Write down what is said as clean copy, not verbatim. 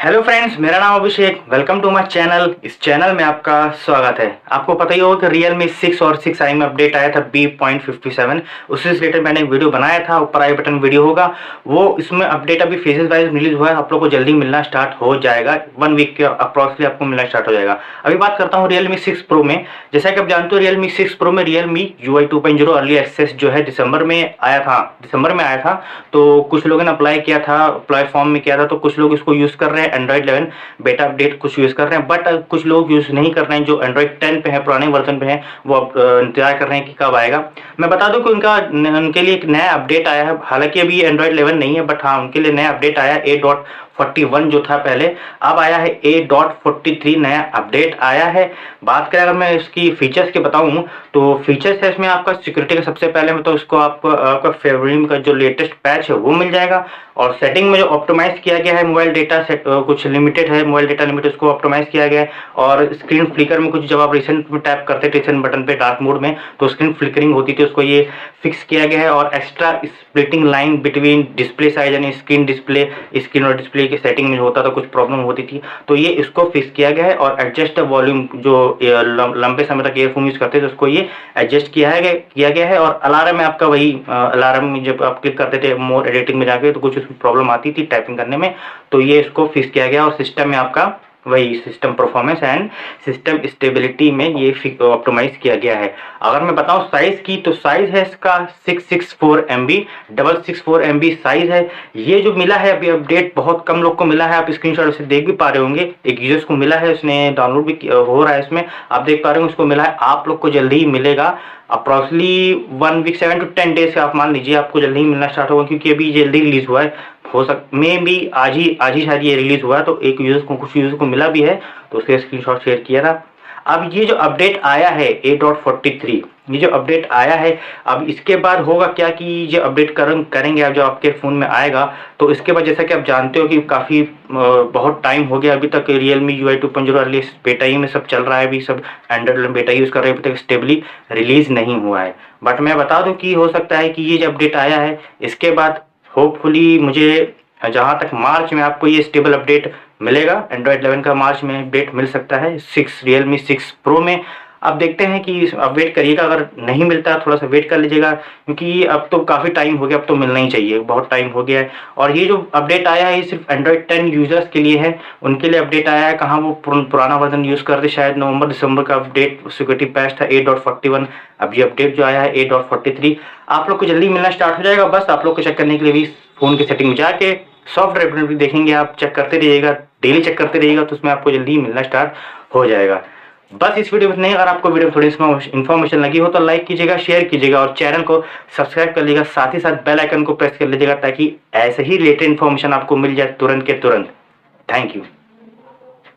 Hello friends, मेरा नाम Abhishek. Welcome to my channel. इस चैनल में आपका स्वागत है। आपको पता ही होगा कि Realme 6 और 6i में अपडेट आया था B.57। उससे रिलेटेड मैंने एक वीडियो बनाया था, ऊपर आई बटन वीडियो होगा वो। इसमें अपडेट अभी फेजेस वाइज रिलीज हुआ है, आप लोग को जल्दी मिलना स्टार्ट हो जाएगा। 1 वीक के अप्रॉक्सली आपको मिलना स्टार्ट हो जाएगा। अभी बात करता हूँ Realme 6 Pro में। जैसा कि आप जानते हो Realme 6 Pro में Realme UI 2.0 अर्ली एक्सेस जो है दिसंबर में आया था। तो कुछ लोगों ने अप्लाई किया था, अप्लाई फॉर्म में किया था, तो कुछ लोग इसको यूज कर रहे हैं। एंड्रॉइड 11 बेटा अपडेट कुछ यूज कर रहे हैं, बट कुछ लोग यूज नहीं कर रहे हैं। जो एंड्रॉइड 10 पे है, पुराने वर्जन पे है, वो अब इंतजार कर रहे हैं कि कब आएगा। मैं बता दूं कि उनके लिए एक नया अपडेट आया है। हालांकि अभी एंड्रॉइड 11 नहीं है, बट हाँ उनके लिए नया अपडेट आया है। A.41 जो था पहले, अब आया है A.43 नया अपडेट आया है। बात करें अगर मैं इसकी फीचर्स के बताऊं तो फीचर्स है इसमें आपका सिक्योरिटी का। सबसे पहले में तो इसको आपका फेवरिन का जो लेटेस्ट पैच है वो मिल जाएगा। और सेटिंग में जो ऑप्टिमाइज किया गया है मोबाइल डेटा सेट, कुछ लिमिटेड है मोबाइल डेटा लिमिट, उसको ऑप्टिमाइज किया गया है। और स्क्रीन फ्लिकर में कुछ जब आप रिसेंट में टैप करते थे रिसेंट बटन पे डार्क मोड में, तो स्क्रीन फ्लिकरिंग होती थी, उसको ये फिक्स किया गया है। और extra splitting line between display size यानी स्क्रीन और डिस्प्ले की सेटिंग में होता था, कुछ प्रॉब्लम होती थी, तो ये इसको फिक्स किया गया है। और एडजस्ट वॉल्यूम जो लंबे समय तक ईयरफोन यूज करते थे उसको ये एडजस्ट किया गया है। और अलार्म में आपका वही अलार्म में जब आप क्लिक करते थे मोर एडिटिंग में जाके, तो कुछ उसमें प्रॉब्लम आती थी टाइपिंग करने में, तो ये इसको फिक्स किया गया। और सिस्टम में आपका वही system performance and system stability में ये ऑप्टिमाइज किया गया है। अगर मैं बताऊं साइज की, तो साइज है इसका 664 MB, 664 MB साइज है। ये जो मिला है अभी अपडेट बहुत कम लोग को मिला है, आप स्क्रीनशॉट से देख भी पा रहे होंगे। एक यूजर्स को मिला है, उसने डाउनलोड भी हो रहा है, इसमें आप देख पा रहे होंगे उसको मिला है। आप लोग को जल्दी ही मिलेगा, अप्रॉक्सली 1 वीक 7 to 10 डेज से आप मान लीजिए आपको जल्दी ही मिलना स्टार्ट होगा, क्योंकि अभी जल्दी रिलीज हुआ है। हो सकता में भी आज ही शायद ये रिलीज हुआ है, तो कुछ यूजर्स को मिला भी है, तो उसके स्क्रीनशॉट शेयर किया था। अब ये जो अपडेट आया है A.43, ये जो अपडेट आया है, अब इसके बाद होगा क्या कि जो अपडेट करेंगे आप, जो आपके फ़ोन में आएगा, तो इसके बाद जैसा कि आप जानते हो कि काफ़ी बहुत टाइम हो गया अभी तक Realme UI 2.0 अर्ली बेटा ही में सब चल रहा है। अभी सब एंड्रॉइड बेटा यूज़ कर रहे हैं, अभी तक स्टेबली रिलीज़ नहीं हुआ है। बट मैं बता दूं कि हो सकता है कि ये जो अपडेट आया है इसके बाद होपफुली मुझे जहाँ तक मार्च में आपको ये स्टेबल अपडेट मिलेगा। एंड्रॉइड 11 का मार्च में अपडेट मिल सकता है Realme 6 Pro में। अब देखते हैं कि अब वेट करिएगा, अगर नहीं मिलता थोड़ा सा वेट कर लीजिएगा, क्योंकि अब तो काफ़ी टाइम हो गया, अब तो मिलना ही चाहिए, बहुत टाइम हो गया है। और ये जो अपडेट आया है ये सिर्फ एंड्रॉइड 10 यूजर्स के लिए है, उनके लिए अपडेट आया है। कहाँ वो पुराना वर्जन यूज़ करते, शायद नवंबर दिसंबर का अपडेट सिक्योरिटी पैच था A.41। अब ये अपडेट जो आया है A.43 आप लोग को जल्दी मिलना स्टार्ट हो जाएगा। बस आप लोग को चेक करने के लिए भी फ़ोन की सेटिंग में जाके सॉफ्टवेयर अपडेट भी देखेंगे, आप चेक करते रहिएगा, डेली चेक करते रहिएगा, तो उसमें आपको जल्दी मिलना स्टार्ट हो जाएगा। बस इस वीडियो में नहीं। अगर आपको वीडियो में थोड़ी इन्फॉर्मेशन लगी हो तो लाइक कीजिएगा, शेयर कीजिएगा और चैनल को सब्सक्राइब कर लीजिएगा। साथ ही साथ बेल आइकन को प्रेस कर लीजिएगा, ताकि ऐसे ही रिलेटेड इन्फॉर्मेशन आपको मिल जाए तुरंत के तुरंत। Thank you.